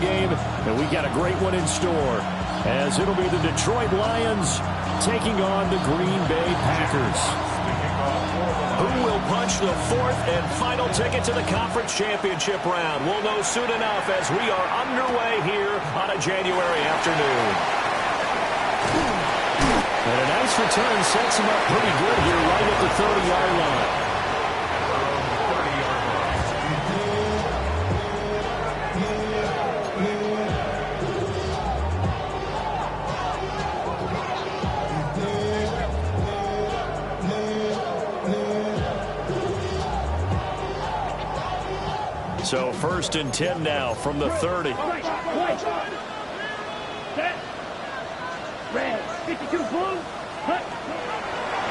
game, and we got a great one in store, as it'll be the Detroit Lions taking on the Green Bay Packers. Who will punch the fourth and final ticket to the conference championship round? We'll know soon enough as we are underway here on a January afternoon. And a nice return sets him up pretty good here right at the 30-yard line. So 1st and 10 now from the 30.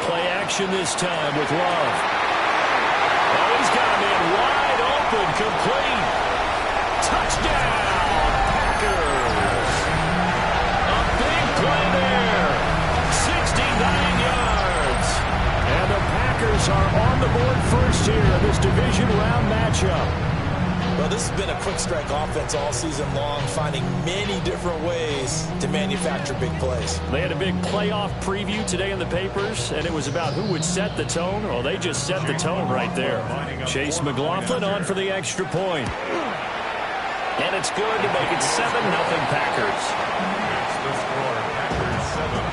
Play action this time with Love. Oh, he's got a man wide open, complete. Touchdown, Packers. A big play there. 69 yards. And the Packers are on the board first here in this division round matchup. Well, this has been a quick strike offense all season long, finding many different ways to manufacture big plays. They had a big playoff preview today in the papers, and it was about who would set the tone. Well, they just set the tone right there. Chase McLaughlin on for the extra point. And it's good to make it 7-0 Packers. That's the score. Packers 7,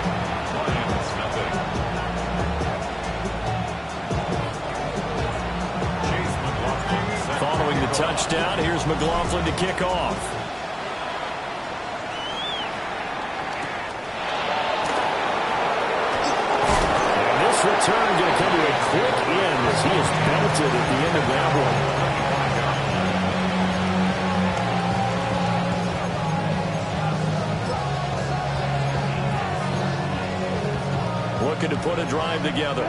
Lions nothing. Chase McLaughlin. Following the touchdown, here's McLaughlin to kick off. And this return going to come to a quick end as he is belted at the end of that one. Looking to put a drive together.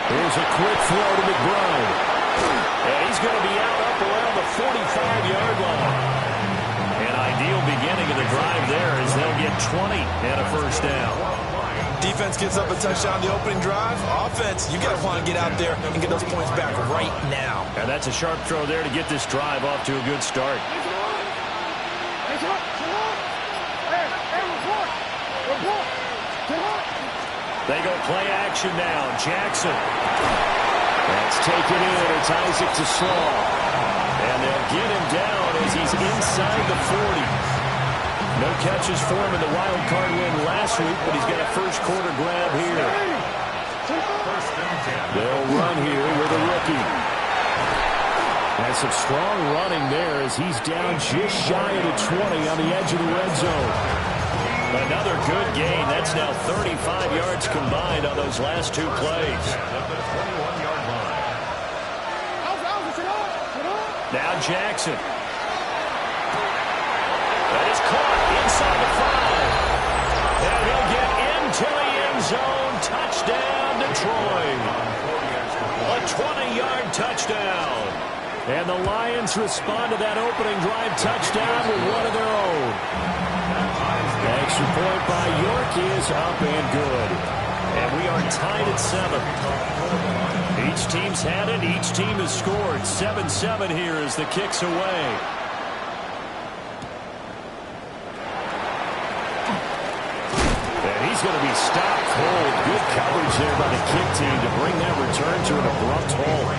Here's a quick throw to McBride. And he's going to be out up around the 45-yard line. An ideal beginning of the drive there as they'll get 20 and a first down. Defense gets up a touchdown the opening drive. Offense, you got to want to get out there and get those points back right now. And that's a sharp throw there to get this drive off to a good start. They go play action now. Jackson. That's taken in. It's Isaac to Slaw. And they'll get him down as he's inside the 40. No catches for him in the wild card win last week, but he's got a first quarter grab here. They'll run here with a rookie. And some strong running there as he's down just shy of the 20 on the edge of the red zone. Another good gain. That's now 35 yards combined on those last two plays. Now Jackson. That is caught inside the 5. And he'll get into the end zone. Touchdown, Detroit. A 20-yard touchdown. And the Lions respond to that opening drive touchdown with one of their own. Extra point by York is up and good. And we are tied at 7. Each team's had it. Each team has scored. 7-7 here as the kick's away. And he's going to be stopped cold. Good coverage there by the kick team to bring that return to an abrupt halt.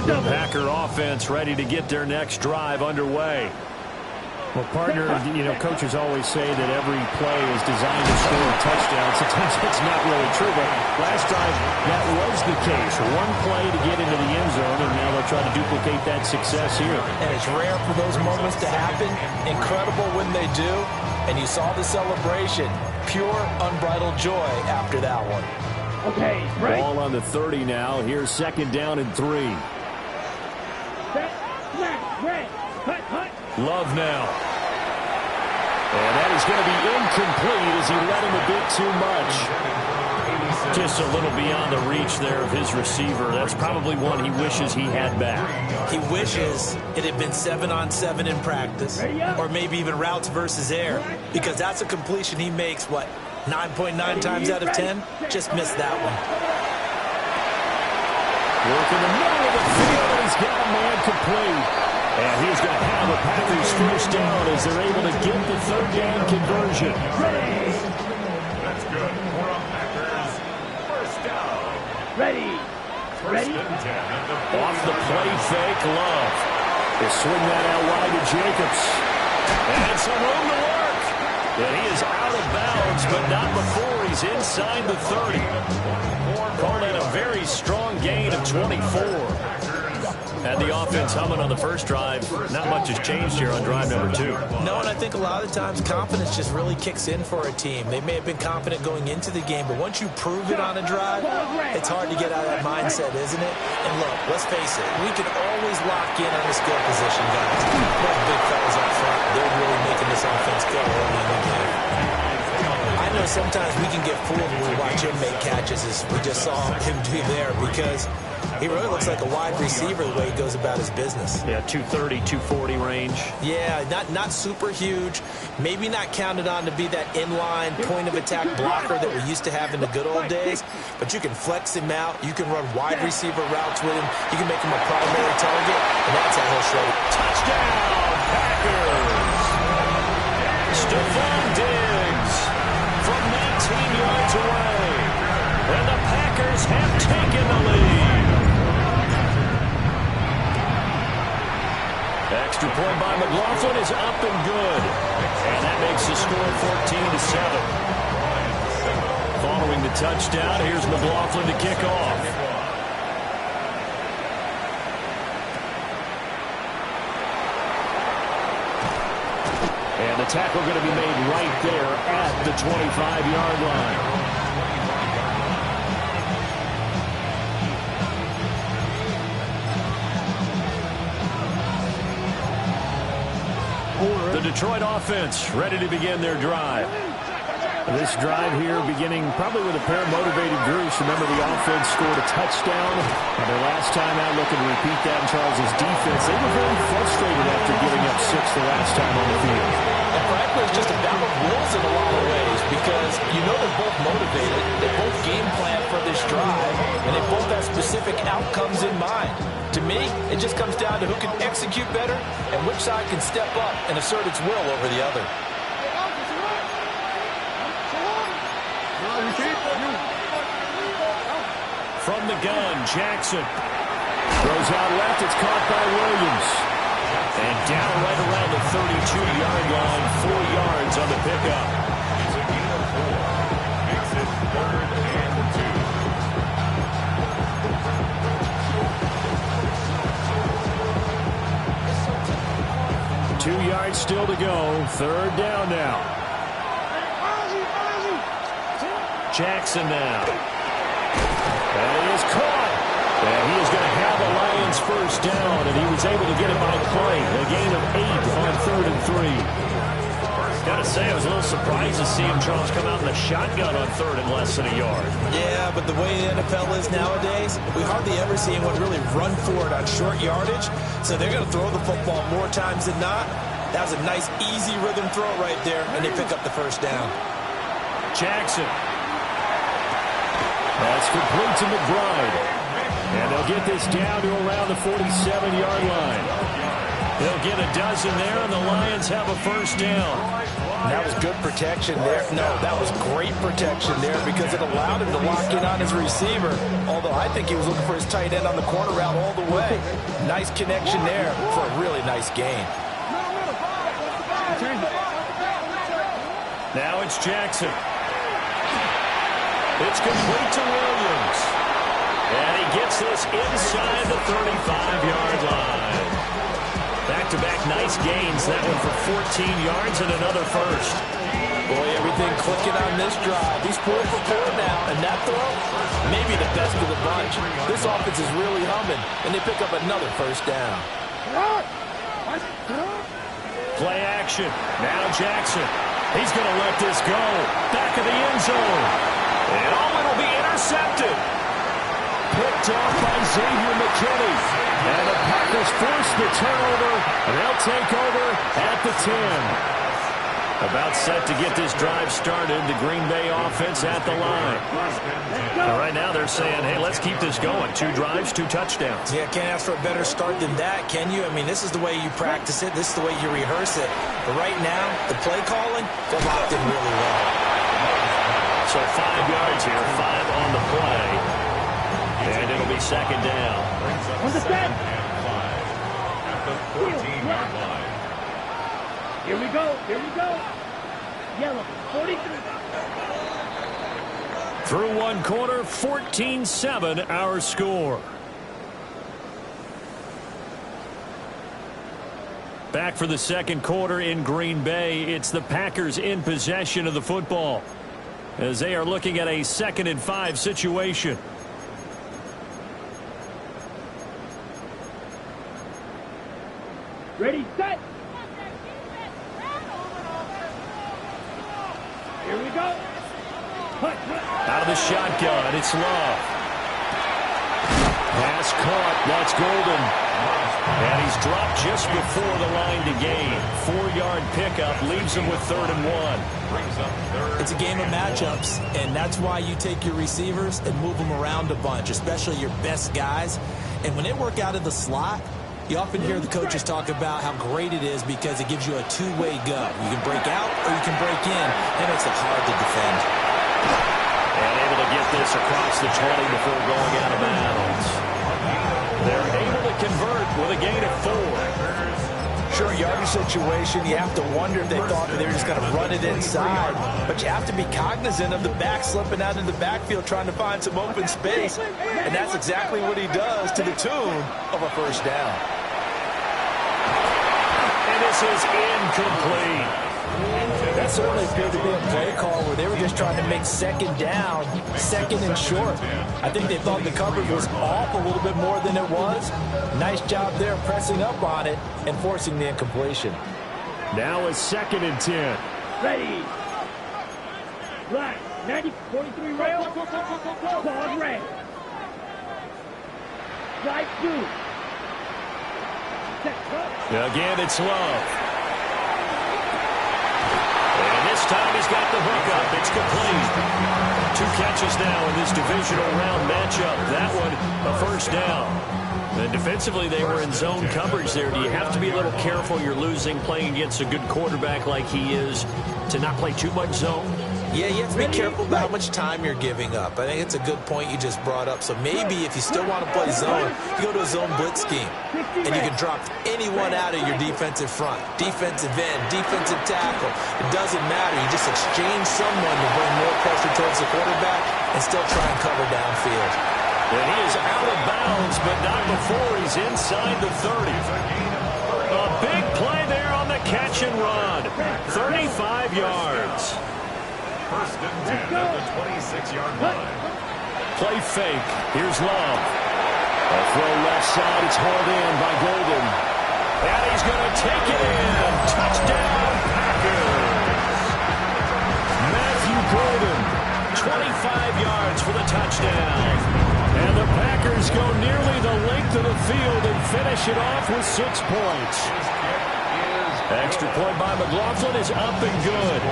The Packer offense ready to get their next drive underway. Well, partner, coaches always say that every play is designed to score a touchdown. Sometimes it's not really true, but last drive, that was the case. One play to get into the end zone, and now they'll try to duplicate that success here. And it's rare for those moments to happen. Incredible when they do. And you saw the celebration. Pure, unbridled joy after that one. Okay, right. Ball on the 30 now. Here's 2nd down and 3. Love now. And that is going to be incomplete as he let him a bit too much. Just a little beyond the reach there of his receiver. That's probably one he wishes he had back. He wishes it had been 7-on-7 in practice, or maybe even routes versus air, because that's a completion he makes, 9.9 times out of 10? Just missed that one. Work in the middle of the field, and he's got a man complete. And he's going to have the Packers first down as they're able to get the third down conversion. That's good. For a Packers first down. Ready. Off the play fake, Love. They swing that out wide to Jacobs. And some room to work. And he is out of bounds, but not before he's inside the 30. Called that a very strong gain of 24. Had the offense humming on the first drive. Not much has changed here on drive number 2. No, and I think a lot of times confidence just really kicks in for a team. They may have been confident going into the game, but once you prove it on a drive, it's hard to get out of that mindset, isn't it? And look, let's face it, we can always lock in on the skill position, guys. Those big fellas up front, they're really making this offense go early in the game. I know sometimes we can get fooled when we watch him make catches, as we just saw him do there, because he really looks like a wide receiver the way he goes about his business. Yeah, 230, 240 range. Yeah, not super huge. Maybe not counted on to be that inline point-of-attack blocker that we used to have in the good old days. But you can flex him out. You can run wide receiver routes with him. You can make him a primary target, and that's how he'll show you. Touchdown, Packers! Stephon Diggs from 19 yards away. And the Packers have taken the lead. Extra point by McLaughlin is up and good. And that makes the score 14-7. Following the touchdown, here's McLaughlin to kick off. And the tackle going to be made right there at the 25-yard line. The Detroit offense ready to begin their drive. This drive here beginning probably with a pair of motivated groups. Remember, the offense scored a touchdown. And their last time out, looking to repeat that in Charles' defense. They were very frustrated after giving up 6 the last time on the field. And frankly, it's just a battle of wills in a lot of ways, because you know they're both motivated. They both game plan for this drive, and they both have specific outcomes in mind. To me, it just comes down to who can execute better and which side can step up and assert its will over the other. From the gun, Jackson throws out left. It's caught by Williams. And down right around the 32-yard line, 4 yards on the pickup. Makes it 3rd and 2. 2 yards still to go. 3rd down now. Jackson now. And he is caught. And he is going to have a Lions first down, and he was able to get it by play. A gain of 8 on 3rd and 3. Got to say, I was a little surprised to see him, Charles, come out in the shotgun on 3rd and less than a yard. Yeah, but the way the NFL is nowadays, we hardly ever see anyone really run for it on short yardage. So they're going to throw the football more times than not. That was a nice, easy rhythm throw right there, and they pick up the first down. Jackson. That's complete to McBride. And they'll get this down to around the 47-yard line. They'll get a dozen there, and the Lions have a first down. That was good protection there. No, that was great protection there, because it allowed him to lock in on his receiver. Although I think he was looking for his tight end on the corner route all the way. Nice connection there for a really nice gain. Now it's Jackson. It's complete to Williams. And he gets this inside the 35-yard line. Back-to-back nice gains. That one for 14 yards and another first. Boy, everything clicking on this drive. He's 4 for 4 now. And that throw, maybe the best of the bunch. This offense is really humming, and they pick up another first down. Play action. Now Jackson. He's going to let this go. Back of the end zone. And it'll be intercepted. Picked off by Xavier McKinney. And the Packers force the turnover. And they'll take over at the 10. About set to get this drive started. The Green Bay offense at the line. And right now they're saying, hey, let's keep this going. 2 drives, 2 touchdowns. Yeah, can't ask for a better start than that, can you? I mean, this is the way you practice it. This is the way you rehearse it. But right now, the play calling, they're locked in really well. So 5 yards here, 5 on the play. And it'll be second down. On the set. At the 14-yard line. Here we go. Here we go. Yellow, 43. Through 1 quarter, 14-7 our score. Back for the second quarter in Green Bay. It's the Packers in possession of the football as they are looking at a 2nd and 5 situation. Ready, set. Here we go. Out of the shotgun, it's Love. Pass caught. That's Golden. And he's dropped just before the line to gain. 4-yard pickup leaves him with 3rd and 1. It's a game of matchups, and that's why you take your receivers and move them around a bunch, especially your best guys. And when they work out of the slot, you often hear the coaches talk about how great it is because it gives you a 2-way go. You can break out or you can break in. That makes it hard to defend. And able to get this across the 20 before going out of bounds. They're able to convert with a gain of 4. Sure, yardage situation, you have to wonder if they thought that they were just going to run it inside. But you have to be cognizant of the back slipping out in the backfield trying to find some open space. And that's exactly what he does to the tune of a first down. And this is incomplete. That certainly appeared to be a play call where they were just trying to make 2nd down, 2nd and short. I think they thought the coverage was off a little bit more than it was. Nice job there pressing up on it and forcing the incompletion. Now it's 2nd and 10. Ready. Black, 90, 43 rail. Claws red. Drive 2. Set, cut. Again, it's Love. And this time he's got the hook up. It's complete. 2 catches now in this divisional round matchup. That one, a first down. And defensively, they were in zone coverage there. Do you have to be a little careful? You're losing, playing against a good quarterback like he is, to not play too much zone? Yeah, you have to be careful about how much time you're giving up. I think it's a good point you just brought up. So maybe if you still want to play zone, you go to a zone blitz scheme. And you can drop anyone out of your defensive front. Defensive end, defensive tackle. It doesn't matter. You just exchange someone to bring more pressure towards the quarterback and still try and cover downfield. And he is out of bounds, but not before he's inside the 30. A big play there on the catch and run. 35 yards. 1st and 10 at the 26-yard line. Play fake. Here's Love. A throw left side. It's hauled in by Golden. And he's going to take it in. Touchdown, Packers. Matthew Golden, 25 yards for the touchdown. And the Packers go nearly the length of the field and finish it off with 6 points. Extra point by McLaughlin is up and good.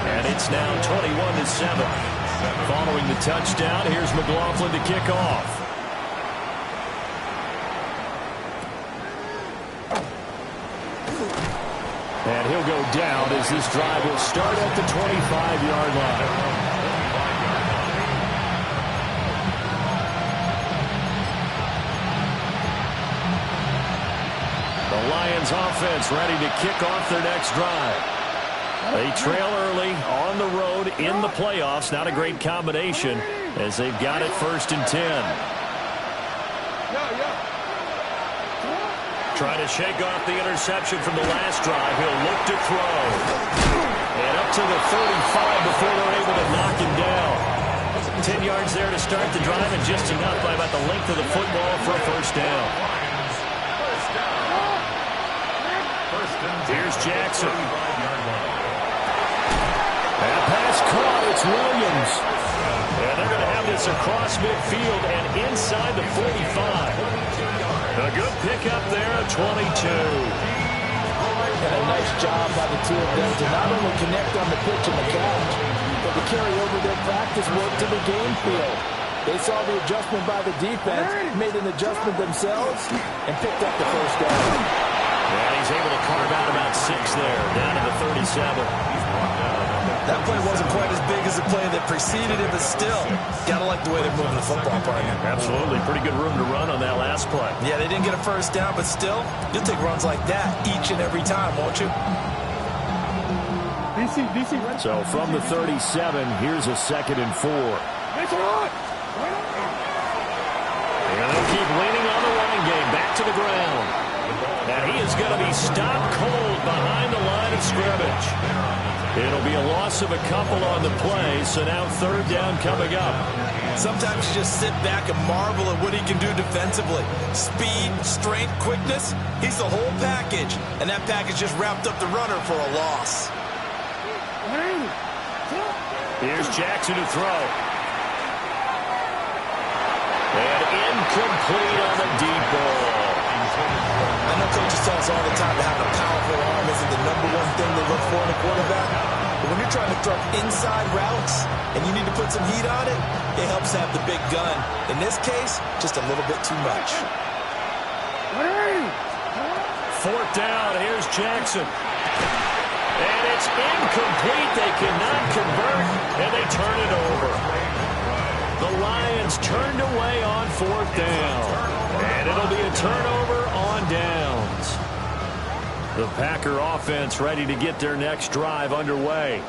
And it's now 21-7. Following the touchdown, here's McLaughlin to kick off. And he'll go down as this drive will start at the 25-yard line. The Lions offense ready to kick off their next drive. They trail early on the road in the playoffs. Not a great combination as they've got it 1st and 10. Trying to shake off the interception from the last drive. He'll look to throw. And up to the 35 before they're able to knock him down. 10 yards there to start the drive and just enough by about the length of the football for a first down. Here's Jackson. That pass caught. It's Williams. And they're going to have this across midfield and inside the 45. A good pickup there at 22. And a nice job by the two of them to not only connect on the pitch and the couch, but to carry over their practice work to the game field. They saw the adjustment by the defense, made an adjustment themselves, and picked up the first down. And he's able to carve out about 6 there, down to the 37. That play wasn't quite as big as the play that preceded it, but still, gotta like the way they're moving the football, partner. Absolutely. Pretty good room to run on that last play. Yeah, they didn't get a first down, but still, you'll take runs like that each and every time, won't you? So from the 37, here's a 2nd and 4. And they'll keep leaning on the running game. Back to the ground. And he is going to be stopped cold behind the line of scrimmage. It'll be a loss of a couple on the play, so now 3rd down coming up. Sometimes you just sit back and marvel at what he can do defensively. Speed, strength, quickness, he's the whole package. And that package just wrapped up the runner for a loss. Here's Jackson to throw. And incomplete on the deep ball. I know coaches tell us all the time that having a powerful arm isn't the #1 thing they look for in a quarterback. But when you're trying to throw inside routes and you need to put some heat on it, it helps have the big gun. In this case, just a little bit too much. 4th down, here's Jackson. And it's incomplete. They cannot convert, and they turn it over. The Lions turned away on 4th down. And it'll be a turnover on downs. The Packer offense ready to get their next drive underway.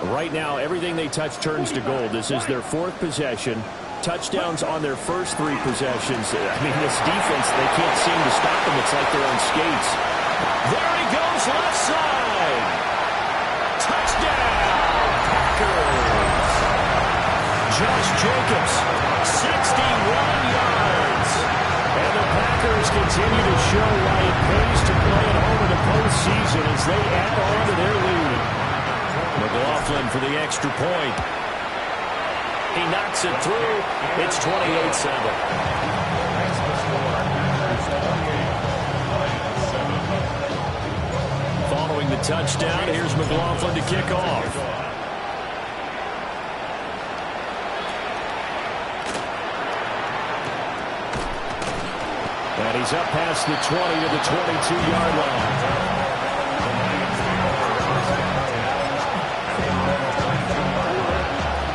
Right now, everything they touch turns to gold. This is their 4th possession. Touchdowns on their first 3 possessions. I mean, this defense, they can't seem to stop them. It's like they're on skates. There he goes, left side. Touchdown, Packers. Josh Jacobs, 61 yards. And the Packers continue to show why it pays to play at home in the postseason as they add on to their lead. McLaughlin for the extra point. He knocks it through. It's 28-7. Following the touchdown, here's McLaughlin to kick off. And he's up past the 20 to the 22-yard line.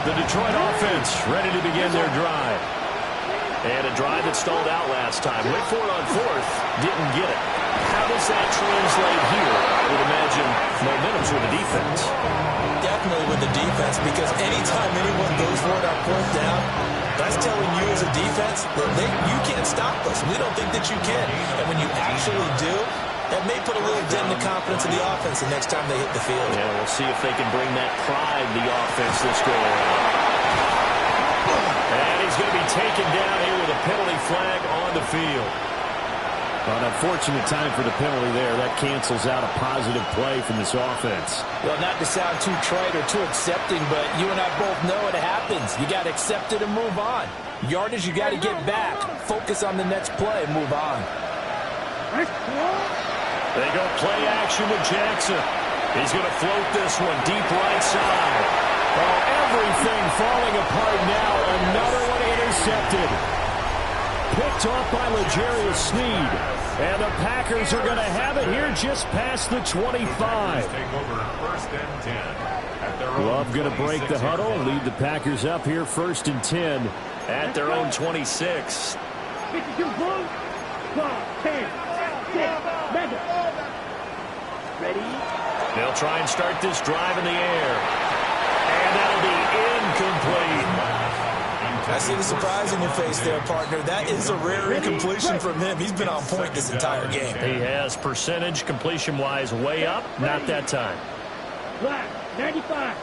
The Detroit offense ready to begin their drive. And a drive that stalled out last time. Went for it on 4th, didn't get it. How does that translate here? I would imagine momentum's with the defense. Definitely with the defense, because anytime anyone goes for it on 4th down, that's telling you as a defense that you can't stop us. We don't think that you can. And when you actually do, that may put a little dent in the confidence of the offense the next time they hit the field. Yeah, we'll see if they can bring that pride to the offense this go around. And he's going to be taken down here with a penalty flag on the field. An unfortunate time for the penalty there. That cancels out a positive play from this offense. Well, not to sound too trite or too accepting, but you and I both know it happens. You got to accept it and move on. Yardage, you got to get back. Focus on the next play and move on. They go play action with Jackson. He's going to float this one deep right side. Oh, everything falling apart now. Another one intercepted. Picked off by L'Jarius Sneed. And the Packers are going to have it here just past the 25. Love going to break the huddle, lead the Packers up here 1st and 10 at their own 26. Ready? They'll try and start this drive in the air. And that'll be incomplete. I see the surprise in your face there, partner. That is a rare incompletion from him. He's been on point this entire game. He has percentage completion-wise way up. Not that time. Black, 95.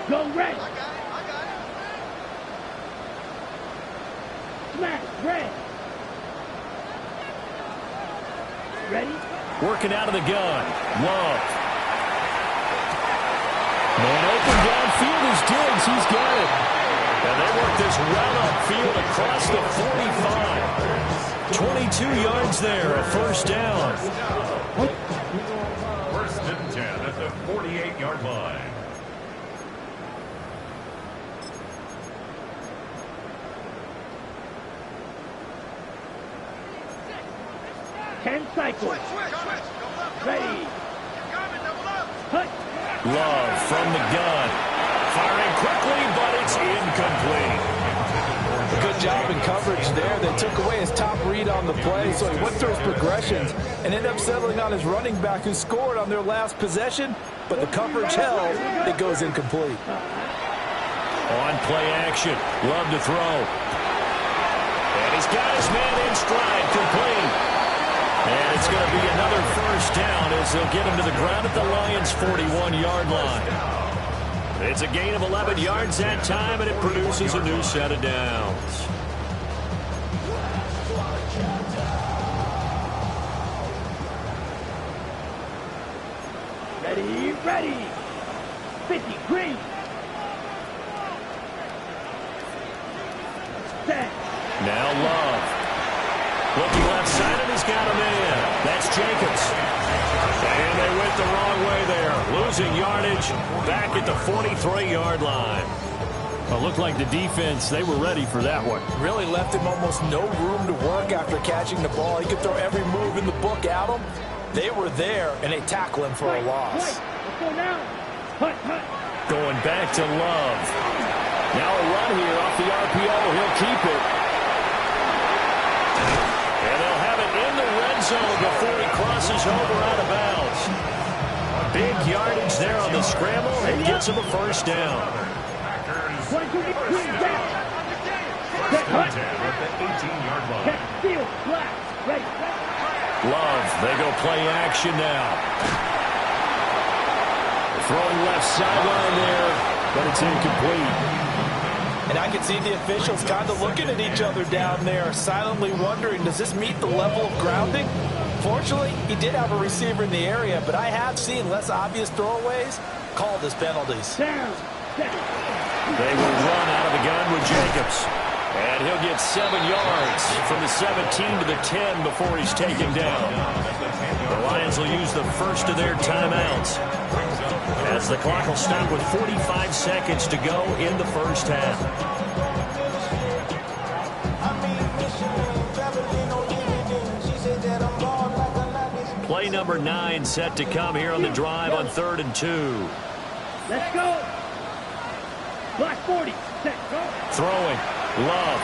Go red. Smash, red. Ready? Working out of the gun. Love. Man open downfield. field is Diggs. He's got it. And they work this well upfield across the 45. 22 yards there, a first down. First and 10 at the 48-yard line. Ten cycles. Ready. Hut. Love from the gun. Firing quickly, but it's incomplete. A good job in coverage there. They took away his top read on the play, so he went through his progressions and ended up settling on his running back who scored on their last possession, but the coverage held. It goes incomplete. On play action. Love to throw. And he's got his man in stride, complete. And it's going to be another first down as they'll get him to the ground at the Lions' 41-yard line. It's a gain of 11 yards that time, and it produces a new set of downs. Ready, ready. 50, green. Set. Now Love. Looking left side, and he's got him in. That's Jacobs. And they went the wrong way there. Losing yardage back at the 43-yard line. It looked like the defense, they were ready for that one. Really left him almost no room to work after catching the ball. He could throw every move in the book at him. They were there, and they tackle him for a loss. Let's go now. Hut, hut. Going back to Love. Now a run here off the RPO. He'll keep it. And they'll have it in the red zone before he crosses over out of bounds. Big yardage there on the scramble and gets him a first down. 22, green, down. Set, hut. 10 at the 18-yard line. Catch, field, flat. Ready. Love, they go play action now. Throwing left sideline there, but it's incomplete. And I can see the officials kind of looking at each other down there, silently wondering, does this meet the level of grounding? Fortunately, he did have a receiver in the area, but I have seen less obvious throwaways called as penalties. Down. Set. They will run out of the gun with Jacobs. And he'll get 7 yards from the 17 to the 10 before he's taken down. The Lions will use the first of their timeouts, as the clock will stop with 45 seconds to go in the first half. Play number 9 set to come here on the drive on 3rd and 2. Let's go. Black 40. Set. Go. Throwing. Love.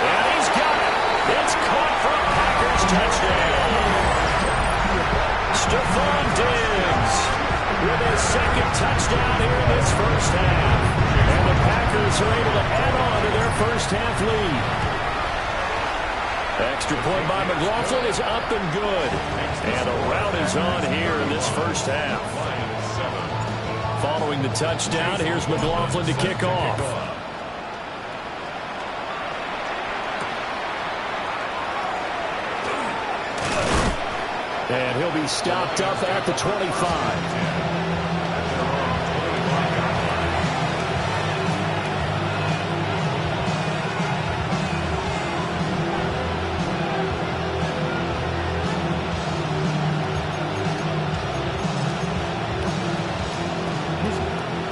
And he's got it. It's caught for a Packers touchdown. Stephon Diggs with his second touchdown here in this first half. And the Packers are able to add on to their first half lead. Extra point by McLaughlin is up and good. And a rout is on here in this first half. Following the touchdown, here's McLaughlin to kick off. And he'll be stopped up at the 25.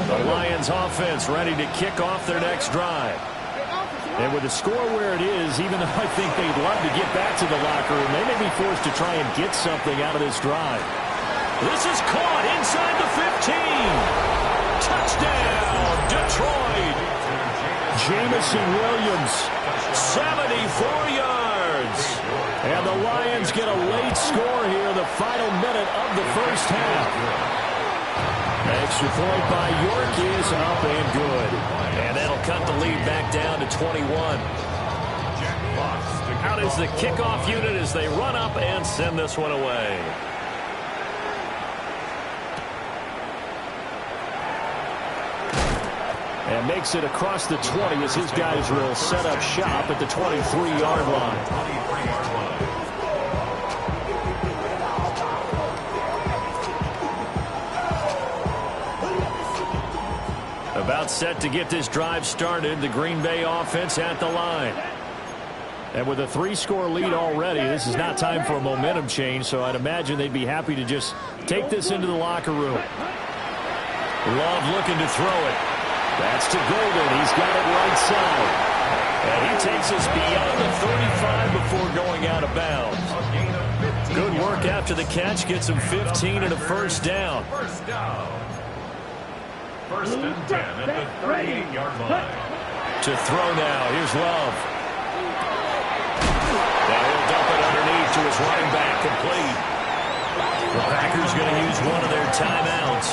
The Lions offense ready to kick off their next drive. And with the score where it is, even though I think they'd love to get back to the locker room, they may be forced to try and get something out of this drive. This is caught inside the 15. Touchdown, Detroit. Jameson Williams, 74 yards. And the Lions get a late score here, the final minute of the first half. Extra point by York is up and good. And that'll cut the lead back down to 21. Out is the kickoff unit as they run up and send this one away. And makes it across the 20 as his guys will set up shop at the 23-yard line. Timeout set to get this drive started. The Green Bay offense at the line. And with a 3-score lead already, this is not time for a momentum change, so I'd imagine they'd be happy to just take this into the locker room. Love looking to throw it. That's to Golden. He's got it right side. And he takes us beyond the 35 before going out of bounds. Good work after the catch. Gets him 15 and a first down. First and 10 at the 38-yard line. To throw now. Here's Love. Now he'll dump it underneath to his running back, complete. The Packers going to use one of their timeouts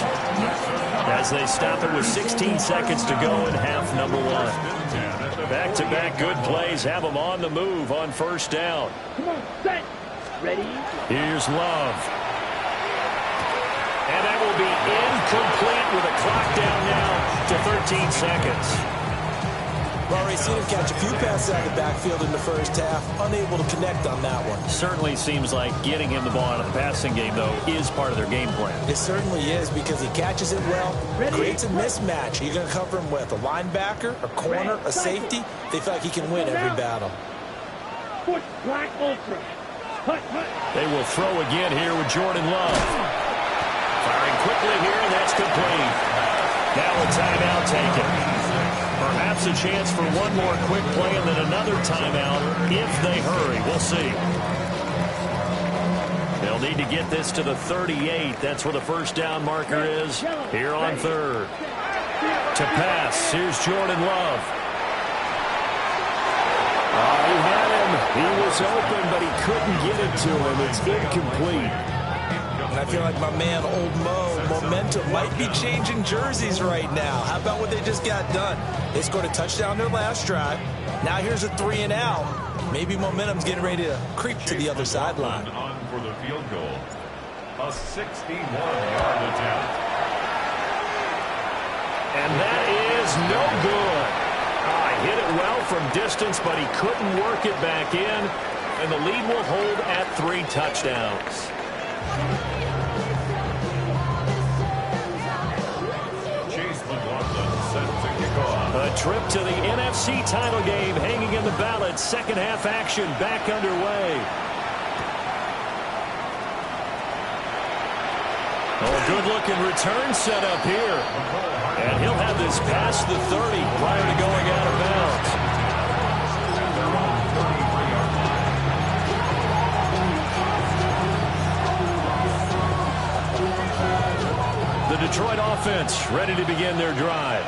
as they stop it with 16 seconds to go in half number one. Back-to-back good plays have them on the move on first down. Come on, set. Ready? Here's Love. And that will be incomplete with a clock down now to 13 seconds. We've already seen him catch a few passes out of the backfield in the first half, unable to connect on that one. Certainly seems like getting him the ball out of the passing game, though, is part of their game plan. It certainly is because he catches it well, creates a mismatch. You're going to cover him with a linebacker, a corner, a safety. They feel like he can win every battle. Foot black ultra. Hut, hut. They will throw again here with Jordan Love. Firing quickly here, and that's complete. Now a timeout taken. Perhaps a chance for one more quick play and then another timeout if they hurry. We'll see. They'll need to get this to the 38. That's where the first down marker is here on third. To pass, here's Jordan Love. He had him. He was open, but he couldn't get it to him. It's incomplete. And I feel like my man, Old Mo, momentum might be changing jerseys right now. How about what they just got done? They scored a touchdown their last drive. Now here's a 3 and out. Maybe momentum's getting ready to creep to the other sideline. On for the field goal. A 61-yard attempt. And that is no good. Hit it well from distance, but he couldn't work it back in. And the lead will hold at 3 touchdowns. A trip to the NFC title game hanging in the balance. Second half action back underway. Good looking return set up here. And he'll have this past the 30 prior to going out of bounds. The Detroit offense ready to begin their drive.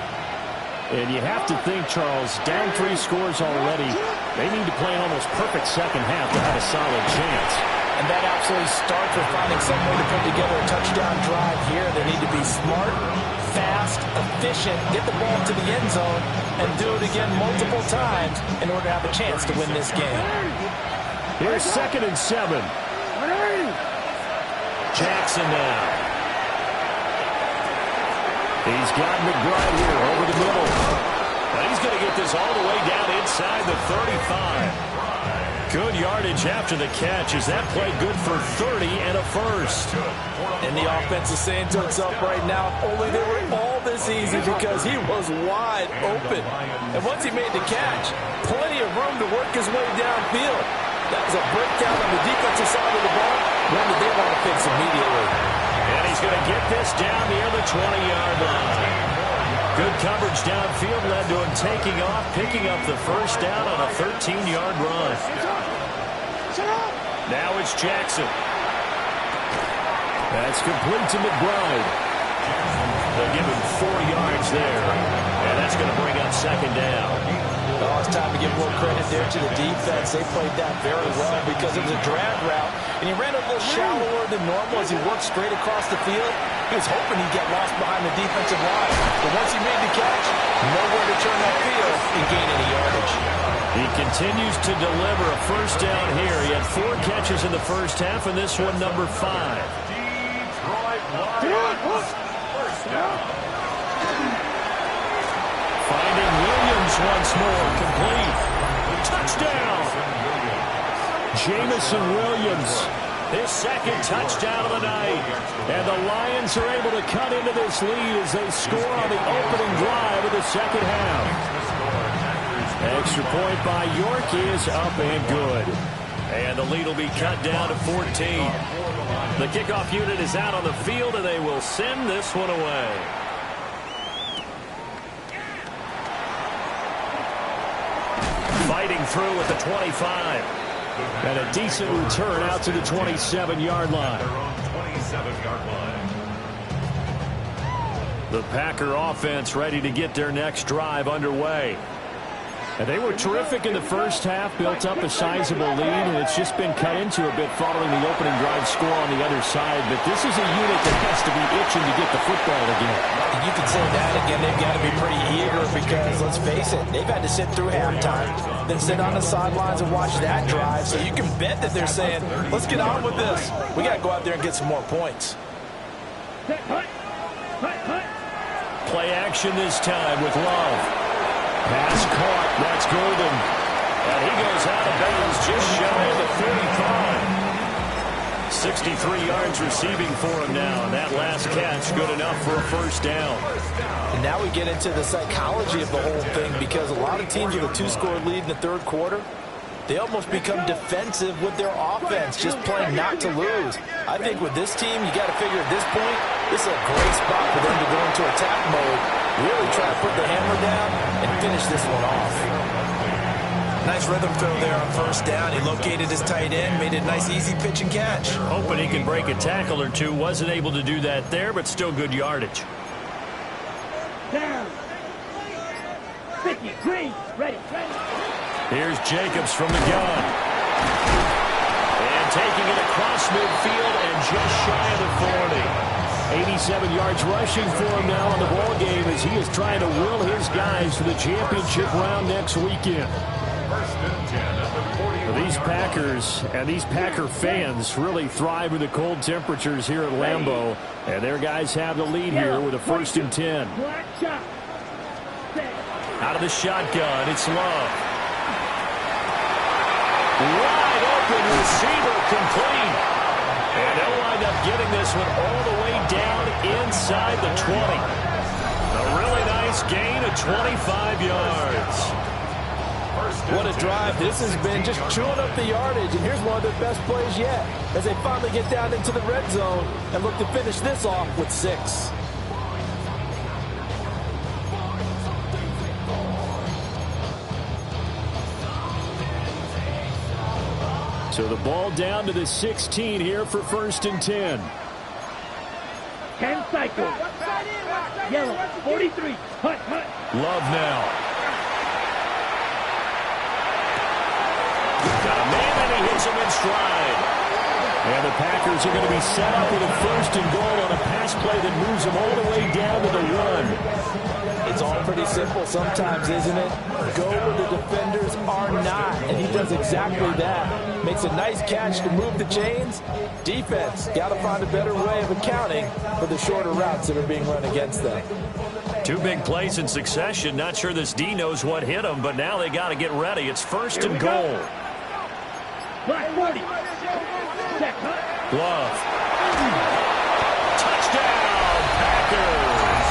And you have to think, Charles, down 3 scores already. They need to play an almost perfect second half to have a solid chance. And that absolutely starts with finding some way to put together a touchdown drive here. They need to be smart, fast, efficient, get the ball to the end zone, and do it again multiple times in order to have a chance to win this game. Here's 2nd and 7. Jackson now. He's got McBride here over the middle. And he's going to get this all the way down inside the 35. Good yardage after the catch. Is that play good for 30 and a first? And the offense is saying to itself right now, only they were all this easy because he was wide open. And once he made the catch, plenty of room to work his way downfield. That was a breakdown on the defensive side of the ball, one that they want to fix immediately. And he's going to get this down near the 20-yard line. Good coverage downfield led to him taking off, picking up the first down on a 13-yard run. Now it's Jackson. That's complete to McBride. They'll give him 4 yards there. And that's going to bring up 2nd down. Oh, it's time to give more credit there to the defense. They played that very well because it was a drag route. And he ran a little shallower than normal as he worked straight across the field. He was hoping he'd get lost behind the defensive line. But once he made the catch, nowhere to turn that field and gain any yardage. He continues to deliver a first down here. He had 4 catches in the first half, and this one number 5. Detroit Lions. First down. Finding Williams once more, complete. Touchdown! Jamison Williams His second touchdown of the night. And the Lions are able to cut into this lead as they score on the opening drive of the second half. Extra point by York is up and good. And the lead will be cut down to 14. The kickoff unit is out on the field, and they will send this one away. Fighting through at the 25. And a decent return out to the 27-yard line. The Packer offense ready to get their next drive underway. And they were terrific in the first half, built up a sizable lead, and it's just been cut into a bit following the opening drive score on the other side. But this is a unit that has to be itching to get the football again. You can say that again. They've got to be pretty eager because, let's face it, they've had to sit through halftime, then sit on the sidelines and watch that drive. So you can bet that they're saying, let's get on with this. We got to go out there and get some more points. Play action this time with Love. Pass caught. That's Golden. And he goes out of bounds just shy of the 45. 63 yards receiving for him now. And that last catch good enough for a first down. And now we get into the psychology of the whole thing because a lot of teams with a two-score lead in the third quarter, they almost become defensive with their offense, just playing not to lose. I think with this team, you got to figure at this point, this is a great spot for them to go into attack mode, really try to put the hammer down and finish this one off. Nice rhythm throw there on first down. He located his tight end, made it a nice easy pitch and catch. Hoping he can break a tackle or two. Wasn't able to do that there, but still good yardage. Down. 50, green, ready. Here's Jacobs from the gun. And taking it across midfield and just shy of the 40. 87 yards rushing for him now in the ball game as he is trying to will his guys to the championship round next weekend. These Packers and these Packer fans really thrive with the cold temperatures here at Lambeau. And their guys have the lead here with a 1st and 10. Out of the shotgun, it's Love. Wide open receiver complete. And they'll wind up getting this one all the way down inside the 20. A really nice gain of 25 yards. What a drive this has been, just chewing up the yardage. And here's one of their best plays yet as they finally get down into the red zone and look to finish this off with 6. So the ball down to the 16 here for 1st and 10. 10 cycles. Yellow, 43. Hut. Love now. Got a man and he hits him in stride. And the Packers are going to be set up with a 1st and goal on a pass play that moves them all the way down to the 1. It's all pretty simple sometimes, isn't it? Go where the defenders are not, and he does exactly that. Makes a nice catch to move the chains. Defense, got to find a better way of accounting for the shorter routes that are being run against them. 2 big plays in succession. Not sure this D knows what hit him, but now they got to get ready. It's 1st and goal. Black 40. Check, Love. Touchdown, Packers.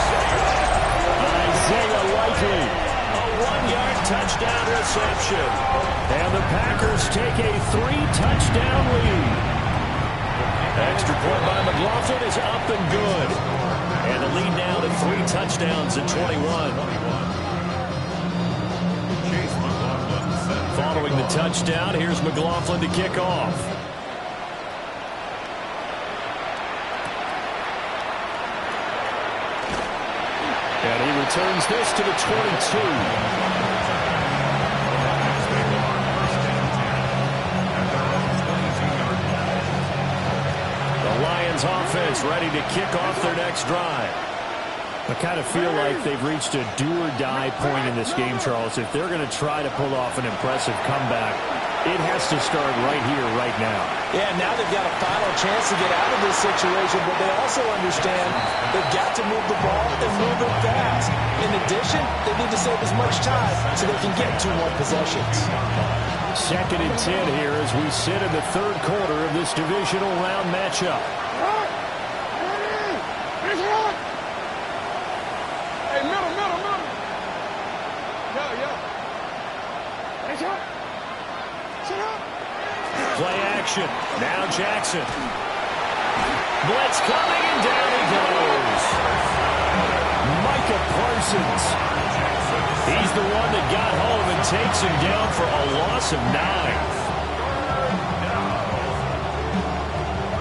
Isaiah Likely. A 1-yard touchdown reception. And the Packers take a 3-touchdown lead. Extra point by McLaughlin is up and good. And the lead now to 3 touchdowns at 21. Following the touchdown, here's McLaughlin to kick off. And he returns this to the 22. The Lions offense ready to kick off their next drive. I kind of feel like they've reached a do-or-die point in this game, Charles. If they're going to try to pull off an impressive comeback, it has to start right here, right now. Yeah, now they've got a final chance to get out of this situation, but they also understand they've got to move the ball and move it fast. In addition, they need to save as much time so they can get 2 more possessions. 2nd and 10 here as we sit in the 3rd quarter of this divisional round matchup. Hey, middle. Yeah. Play action. Now Jackson. Blitz coming, and down he goes. Micah Parsons. He's the one that got home and takes him down for a loss of 9.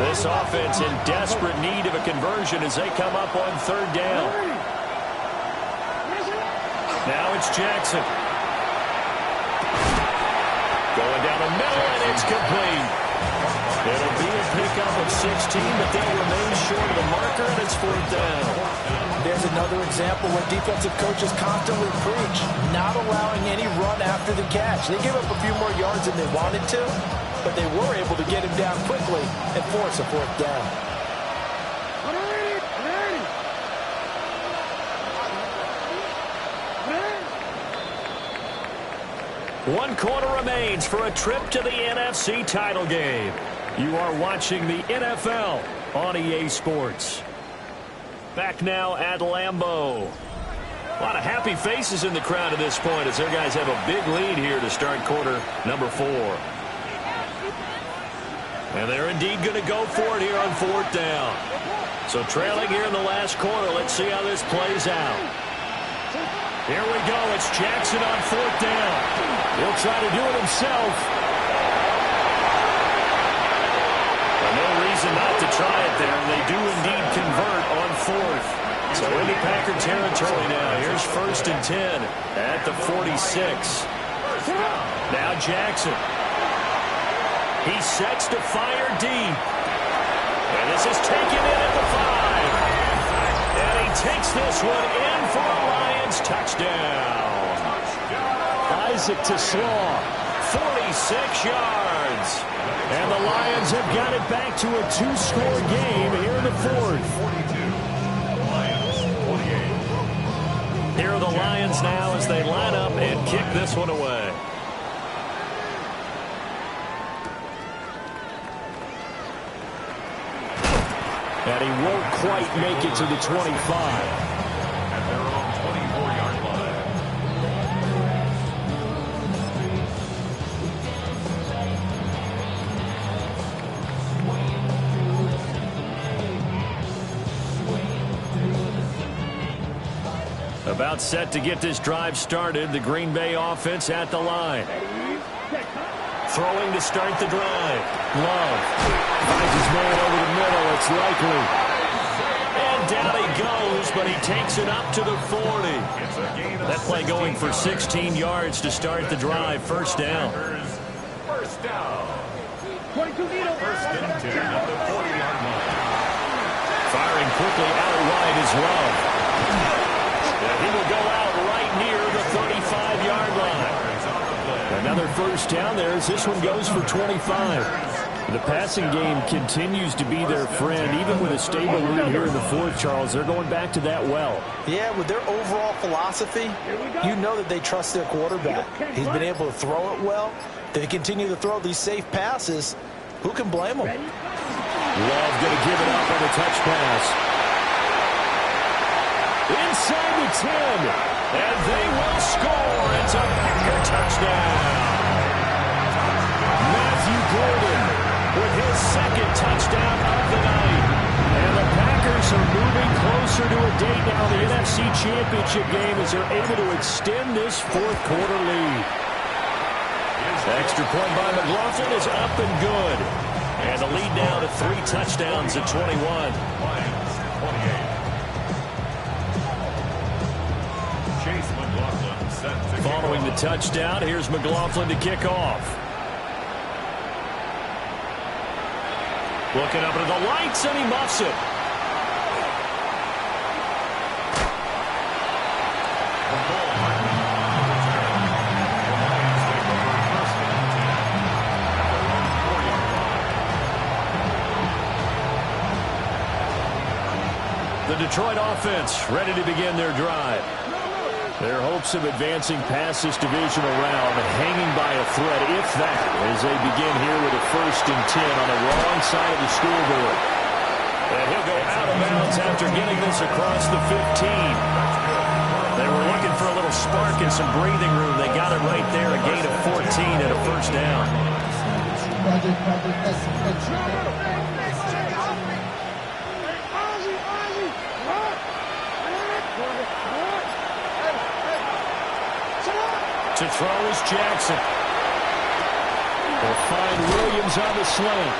This offense in desperate need of a conversion as they come up on 3rd down. Now it's Jackson. Going down the middle, and it's complete. It'll be a pickup of 16, but they'll remain short of the marker, and it's 4th down. There's another example where defensive coaches constantly preach, not allowing any run after the catch. They gave up a few more yards than they wanted to, but they were able to get him down quickly and force a 4th down. One quarter remains for a trip to the NFC title game. You are watching the NFL on EA Sports. Back now at Lambeau. A lot of happy faces in the crowd at this point as their guys have a big lead here to start quarter number 4. And they're indeed going to go for it here on 4th down. So trailing here in the last quarter, let's see how this plays out. Here we go. It's Jackson on 4th down. He'll try to do it himself. Well, no reason not to try it there. They do indeed convert on 4th. So into Packer territory now. Here's 1st and 10 at the 46. Now Jackson. He sets to fire deep. And this is taken in at the 5. And he takes this one in for a Lions touchdown. Isaac to Slaw, 46 yards. And the Lions have got it back to a 2-score game here in the 4th. Here are the Lions now as they line up and kick this one away. And he won't quite make it to the 25. About set to get this drive started. The Green Bay offense at the line. Throwing to start the drive. Love finds his man over the middle. It's likely. And down he goes, but he takes it up to the 40. That play going for 16 yards to start the drive. 1st down. First down. 1st and 10 at the 40-yard line. Firing quickly out wide is Love. And he will go out right near the 35-yard line. Another 1st down there as this one goes for 25. The passing game continues to be their friend. Even with a stable lead here in the 4th, Charles, they're going back to that well. Yeah, with their overall philosophy, you know that they trust their quarterback. He's been able to throw it well. They continue to throw these safe passes. Who can blame them? Love going to give it up on the touch pass. Inside the 10. And they will score. It's a Packer touchdown. Matthew Gordon with his 2nd touchdown of the night. And the Packers are moving closer to a date now, the NFC Championship game, as they're able to extend this 4th quarter lead. Extra point by McLaughlin is up and good. And the lead now to 3 touchdowns at 21. Lions, 28. Chase McLaughlin set to Following the touchdown, here's McLaughlin to kick off. Looking up at the lights, and he muffs it. The Detroit offense ready to begin their drive. Their hopes of advancing past this divisional round hanging by a thread, if that, as they begin here with a 1st and 10 on the wrong side of the scoreboard. And he'll go out of bounds after getting this across the 15. They were looking for a little spark and some breathing room. They got it right there, a gain of 14 and a 1st down. To throw is Jackson. They'll find Williams on the slant.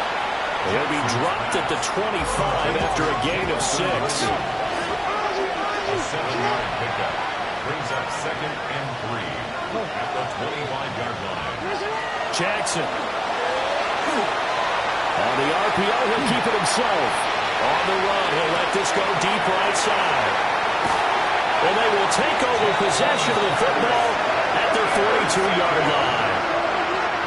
He'll be dropped at the 25 after a gain of 6. A 7-yard pickup brings up 2nd and 3 at the 25-yard line. Jackson. On the RPO, he'll keep it himself. On the run, he'll let this go deep right side. And they will take over possession of the football at their 42-yard line.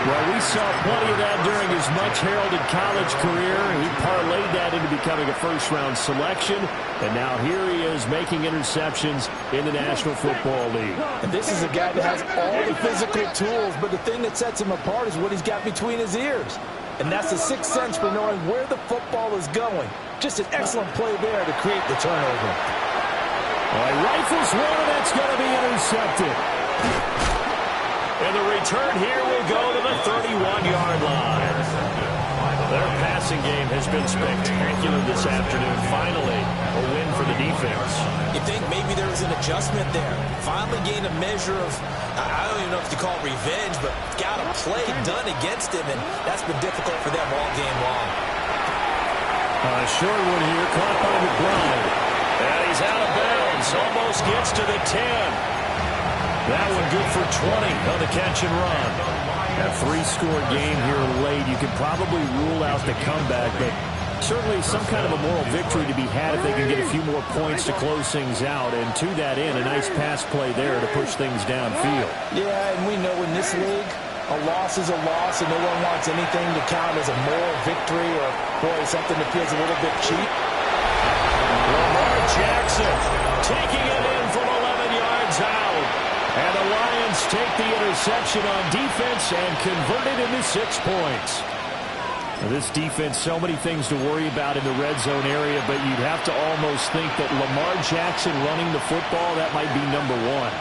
Well, we saw plenty of that during his much-heralded college career. He parlayed that into becoming a first-round selection, and now here he is making interceptions in the National Football League. And this is a guy that has all the physical tools, but the thing that sets him apart is what he's got between his ears. And that's the sixth sense for knowing where the football is going. Just an excellent play there to create the turnover. Well, he rifles one, and that's going to be intercepted. And the return here will go to the 31-yard line. Their passing game has been spectacular this afternoon. Finally, a win for the defense. You think maybe there was an adjustment there. Finally gained a measure of, I don't even know if you call it revenge, but got a play done against him, and that's been difficult for them all game long. Short one here, caught by McBride. And he's out of bounds, almost gets to the 10. That one good for 20 on the catch and run. A 3-score game here late. You could probably rule out the comeback, but certainly some kind of a moral victory to be had if they can get a few more points to close things out. And to that end, a nice pass play there to push things downfield. Yeah, and we know in this league, a loss is a loss, and no one wants anything to count as a moral victory or, boy, something that feels a little bit cheap. Lamar Jackson taking it in from 11 yards out. And the Lions take the interception on defense and convert it into 6 points. Now, this defense, so many things to worry about in the red zone area, but you'd have to almost think that Lamar Jackson running the football, that might be number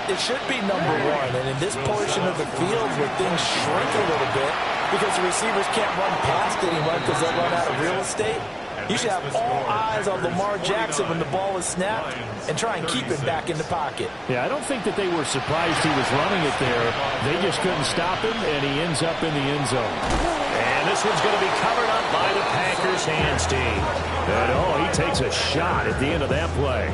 1. It should be number 1, and in this portion of the field where things shrink a little bit because the receivers can't run past anyone because they'll run out of real estate, you should have all eyes on Lamar Jackson when the ball is snapped and try and keep him back in the pocket. Yeah, I don't think that they were surprised he was running it there. They just couldn't stop him, and he ends up in the end zone. And this one's going to be covered up by the Packers hands team. And, oh, he takes a shot at the end of that play.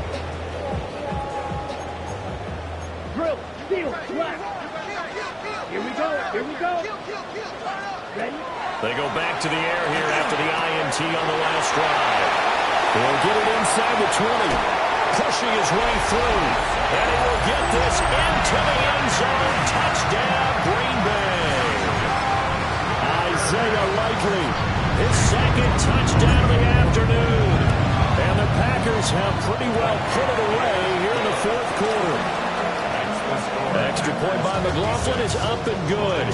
Drill, steal, left. Here we go, here we go. Ready? They go back to the air here after the INT on the last drive. They'll get it inside the 20. Pushing his way through. And he will get this into the end zone. Touchdown, Green Bay. Isaiah Likely, his 2nd touchdown of the afternoon. And the Packers have pretty well put it away here in the 4th quarter. Extra point by McLaughlin is up and good.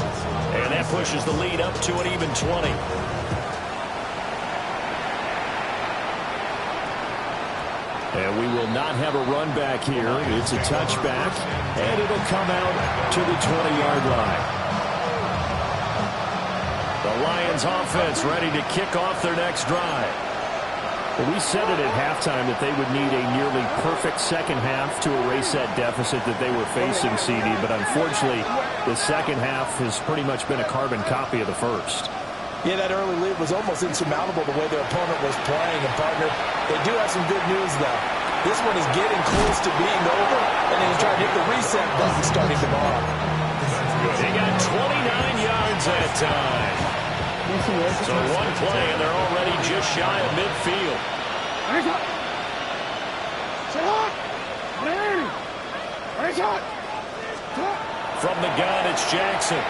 And that pushes the lead up to an even 20. And we will not have a run back here. It's a touchback, and it'll come out to the 20-yard line. The Lions offense ready to kick off their next drive. Well, we said it at halftime that they would need a nearly perfect second half to erase that deficit that they were facing, CD. But unfortunately, the second half has pretty much been a carbon copy of the first. Yeah, that early lead was almost insurmountable the way their opponent was playing. And, partner, they do have some good news, though. This one is getting close to being over, and they're going to try to hit the reset button starting tomorrow. They got 29 yards that time. So one play, and they're already just shy of midfield. From the gun, it's Jackson.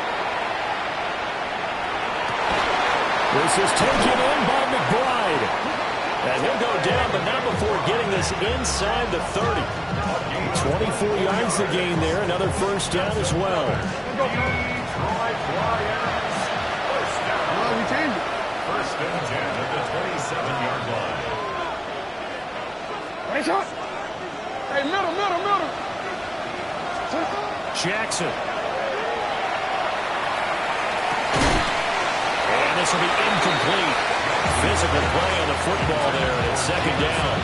This is taken in by McBride. And he'll go down, but not before getting is inside the 30. 24 yards to gain there. Another first down as well. First and 10 at the 27-yard line. Nice shot. Hey, middle. Jackson. And this will be incomplete. Physical play on the football there, and it's second down.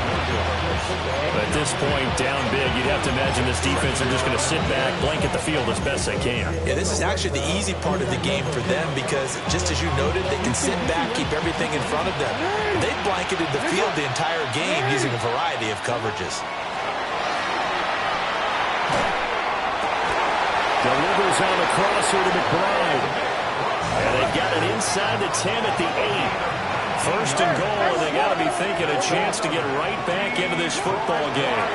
But at this point, down big, you'd have to imagine this defense are just going to sit back, blanket the field as best they can. Yeah, this is actually the easy part of the game for them because, just as you noted, they can sit back, keep everything in front of them. They've blanketed the field the entire game using a variety of coverages. Delivers on the crosser to McBride. And they've got it inside the 10 at the 8. First and goal, and they got to be thinking a chance to get right back into this football game.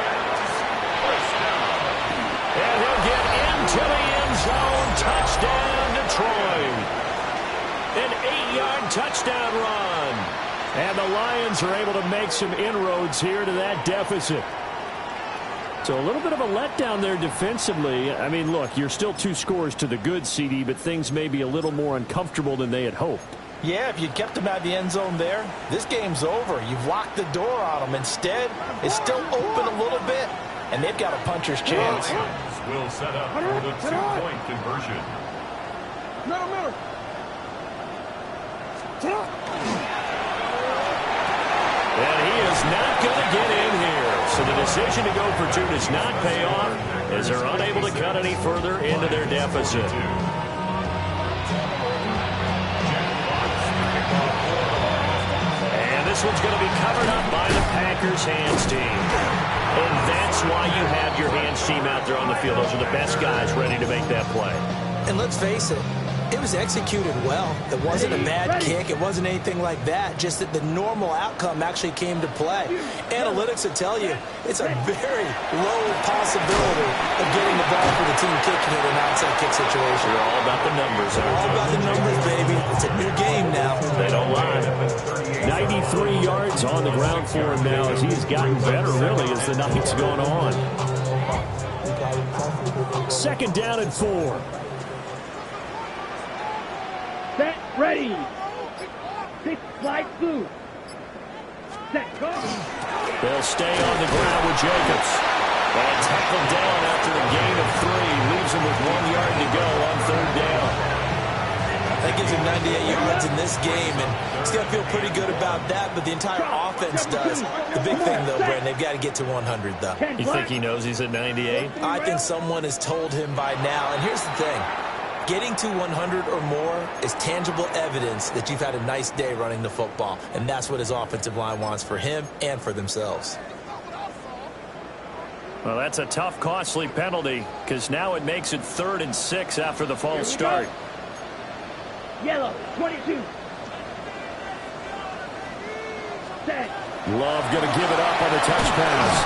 And he'll get into the end zone. Touchdown, Detroit. An 8-yard touchdown run. And the Lions are able to make some inroads here to that deficit. So a little bit of a letdown there defensively. I mean, look, you're still 2 scores to the good, CD, but things may be a little more uncomfortable than they had hoped. Yeah, if you kept them out of the end zone there, this game's over. You've locked the door on them. Instead, it's still open a little bit, and they've got a puncher's chance. Will set up for the 2-point conversion. Middle. And he is not going to get in here. So the decision to go for 2 does not pay off as they're unable to cut any further into their deficit. This one's going to be covered up by the Packers hands team. And that's why you have your hands team out there on the field. Those are the best guys ready to make that play. And let's face it, it was executed well. It wasn't a bad kick. It wasn't anything like that. Just that the normal outcome actually came to play. Analytics will tell you it's a very low possibility of getting the ball for the team kicking it in an outside kick situation. They're all about the numbers. All about the numbers, baby. It's a new game now. They don't lie. 93 yards on the ground for him now as he's gotten better, really, as the night's gone on. Second down and 4. Set, ready. 6 slide through. Set, go. They'll stay on the ground with Jacobs. And tackled down after a gain of 3. Leaves him with 1 yard to go on third down. That gives him 98 yards in this game, and he's going to feel pretty good about that, but the entire offense does. The big thing, though, Brent, they've got to get to 100, though. You think he knows he's at 98? I think someone has told him by now, and here's the thing. Getting to 100 or more is tangible evidence that you've had a nice day running the football, and that's what his offensive line wants for him and for themselves. Well, that's a tough, costly penalty because now it makes it 3rd and 6 after the false start. Yellow, 22. Set. Love going to give it up on the touch pass.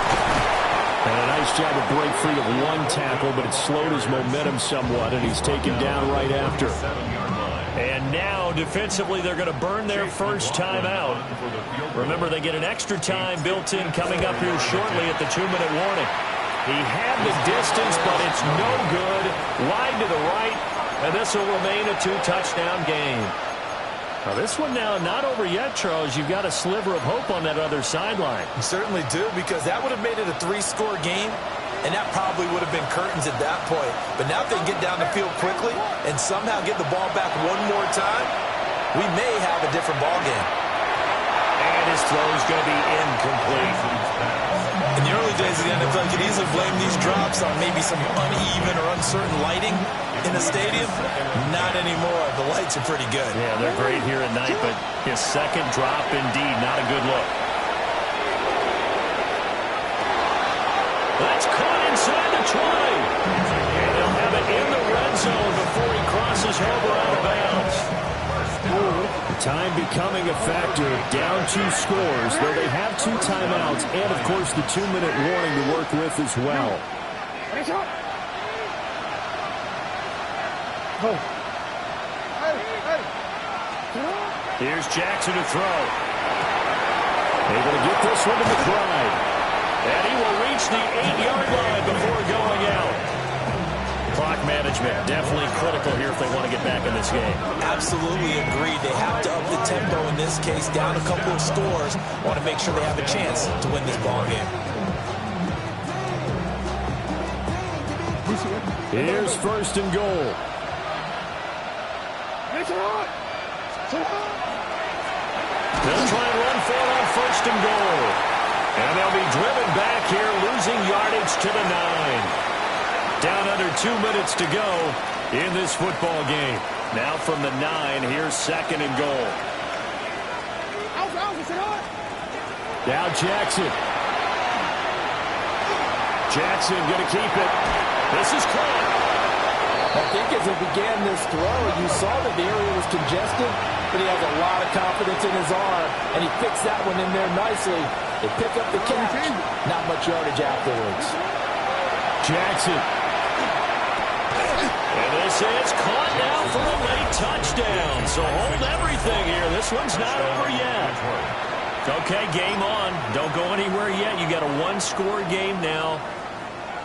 And a nice job to break free of 1 tackle, but it slowed his momentum somewhat, and he's taken down right after. And now, defensively, they're going to burn their first time out. Remember, they get an extra time built in coming up here shortly at the 2-minute warning. He had the distance, but it's no good. Wide to the right, and this will remain a 2-touchdown game. Now, this one now not over yet, Charles. You've got a sliver of hope on that other sideline. You certainly do, because that would have made it a 3-score game, and that probably would have been curtains at that point. But now if they get down the field quickly and somehow get the ball back one more time, we may have a different ball game. And his throw is going to be incomplete. In the early days of the NFL, you could easily blame these drops on maybe some uneven or uncertain lighting in the stadium. Not anymore. The lights are pretty good. Yeah, they're great here at night, but his second drop, indeed, not a good look. That's caught inside the 20. And they'll have it in the red zone before he crosses over out of bounds. Time becoming a factor. Down 2 scores, though they have 2 timeouts and, of course, the 2-minute warning to work with as well. Here's Jackson to throw. Able to get this one to McBride. And he will reach the 8-yard line before going out. Clock management definitely critical here if they want to get back in this game. Absolutely agreed. They have to up the tempo in this case, down a couple of scores. Want to make sure they have a chance to win this ball game. Here's first and goal. They'll try and run for it on first and goal. And they'll be driven back here, losing yardage to the 9. Down under 2 minutes to go in this football game. Now from the 9, here's second and goal. Now Jackson. Jackson going to keep it. This is caught. I think as he began this throw, you saw that the area was congested, but he has a lot of confidence in his arm, and he fixed that one in there nicely. They pick up the catch, not much yardage afterwards. Jackson. And this is caught now for a late touchdown. So hold everything here. This one's not over yet. Okay, game on. Don't go anywhere yet. You got a one-score game now.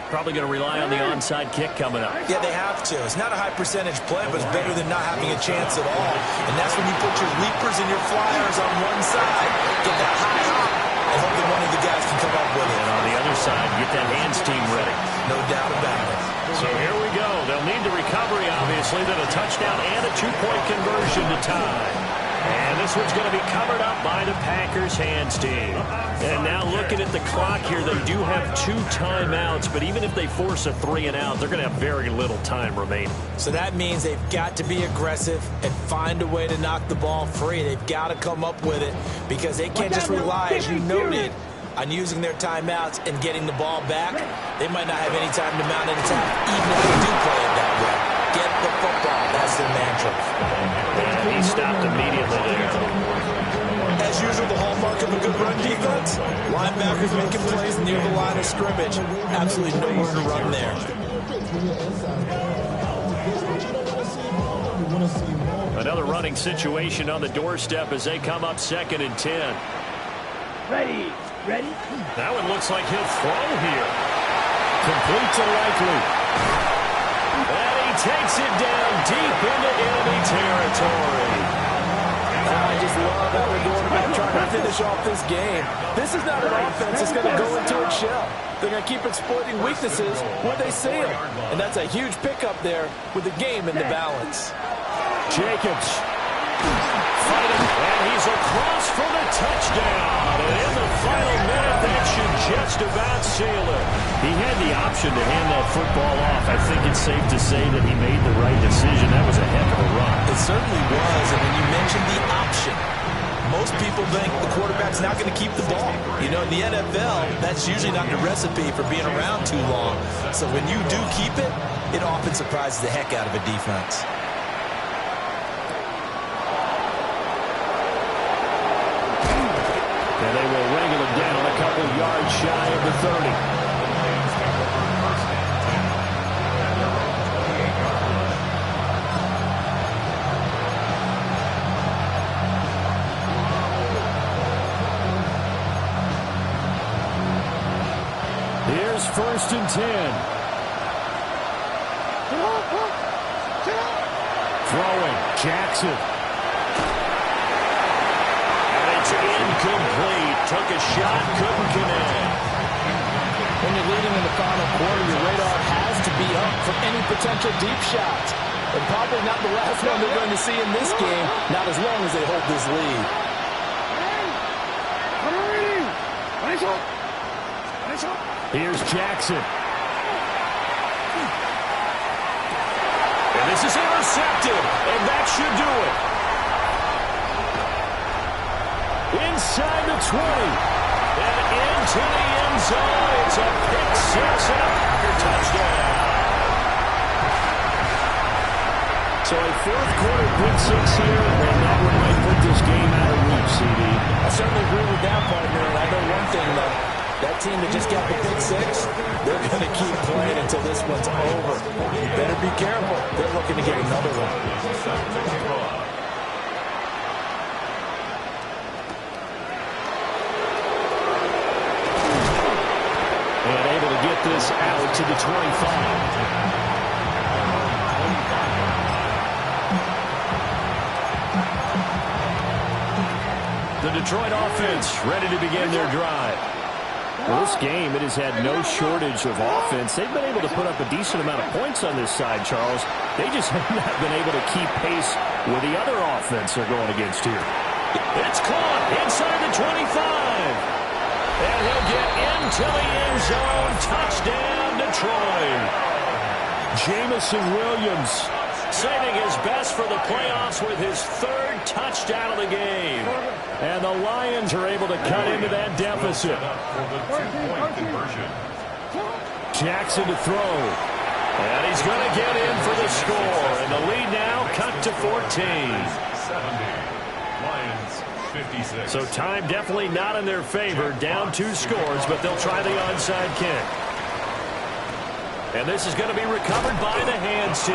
Probably going to rely on the onside kick coming up. Yeah, they have to. It's not a high percentage play, but it's better than not having a chance at all. And that's when you put your leapers and your flyers on one side, get that high hop, and hope that one of the guys can come up with it. And on the other side, get that hands team ready. No doubt about it. So here we go. They'll need the recovery, obviously, then a touchdown and a two-point conversion to tie. And this one's going to be covered up by the Packers hands team. And now looking at the clock here, they do have 2 timeouts, but even if they force a 3-and-out, they're going to have very little time remaining. So that means they've got to be aggressive and find a way to knock the ball free. They've got to come up with it because they can't just rely, as you noted, on using their timeouts and getting the ball back. They might not have any time to mount an attack, even if they do play it that way. Get the football. That's their mantra. And he stopped immediately there. As usual, the hallmark of a good run defense, linebackers making plays near the line of scrimmage. Absolutely nowhere to run there. Another running situation on the doorstep as they come up 2nd and 10. Ready. That one looks like he'll throw here. Complete to Likely. And he takes it down deep into enemy territory. I just love how they're going about trying to finish off this game. This is not an offense that's going to go into its shell. They're going to keep exploiting weaknesses where they see them. And that's a huge pickup there with the game in the balance. Jacobs fighting, and he's across for the touchdown. And in the final minute, that should just about seal it. He had the option to hand that football off. I think it's safe to say that he made the right decision. That was a heck of a run. It certainly was, and when you mentioned the option, most people think the quarterback's not going to keep the ball. You know, in the NFL, that's usually not the recipe for being around too long. So when you do keep it, it often surprises the heck out of a defense. And they will wrangle him down a couple yards shy of the 30. Here's 1st and 10. Throwing, Jackson. Incomplete. Took a shot, couldn't connect. When you're leading in the final quarter, your radar has to be up for any potential deep shots. And probably not the last one they're going to see in this game, not as long as they hold this lead. Here's Jackson. And this is intercepted, and that should do it. Inside the 20, and into the end zone. It's a pick six and a Packer touchdown. So a fourth quarter pick six here, and that one might put this game out of reach, CD. I certainly agree with that, partner. And I know one thing, though. That team that just got the pick six, they're going to keep playing until this one's over. You better be careful. They're looking to get another one. this out to the 25. The Detroit offense ready to begin their drive. Well, this game, it has had no shortage of offense. They've been able to put up a decent amount of points on this side, Charles. They just have not been able to keep pace with the other offense they're going against here. It's caught inside the 25. And he'll get into the end zone. Touchdown, Detroit. Jamison Williams Saving his best for the playoffs with his third touchdown of the game. And the Lions are able to cut into that deficit. Jackson to throw. And he's going to get in for the score. And the lead now cut to 14. 56. So time definitely not in their favor. Down 2 scores, but they'll try the onside kick. And this is going to be recovered by the hands team.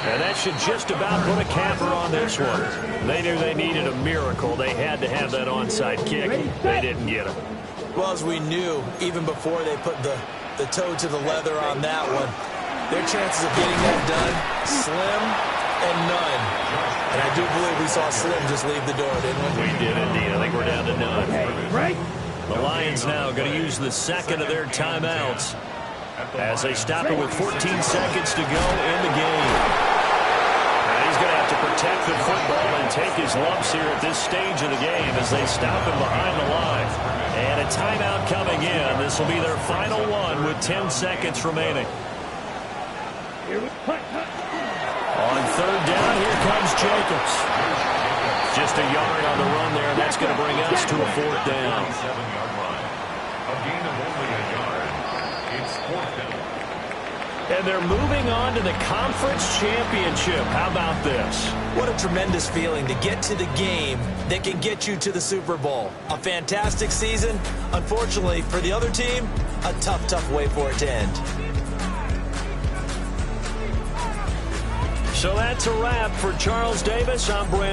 And that should just about put a capper on this one. They knew they needed a miracle. They had to have that onside kick. They didn't get it. Well, as we knew, even before they put the toe to the leather on that one, their chances of getting that done, slim and none. And I do believe we saw Slim just leave the door, didn't we? We did indeed. I think we're down to none. Right? The Lions now going to use the second of their timeouts as they stop it with 14 seconds to go in the game. And he's going to have to protect the football and take his lumps here at this stage of the game as they stop him behind the line. And a timeout coming in. This will be their final one with 10 seconds remaining. On third down, here comes Jacobs. Just a yard on the run there. That's going to bring us to a 4th down. A gain of only a yard. It's 4th down. And they're moving on to the conference championship. How about this? What a tremendous feeling to get to the game that can get you to the Super Bowl. A fantastic season. Unfortunately, for the other team, a tough, tough way for it to end. So that's a wrap for Charles Davis. I'm Brandon.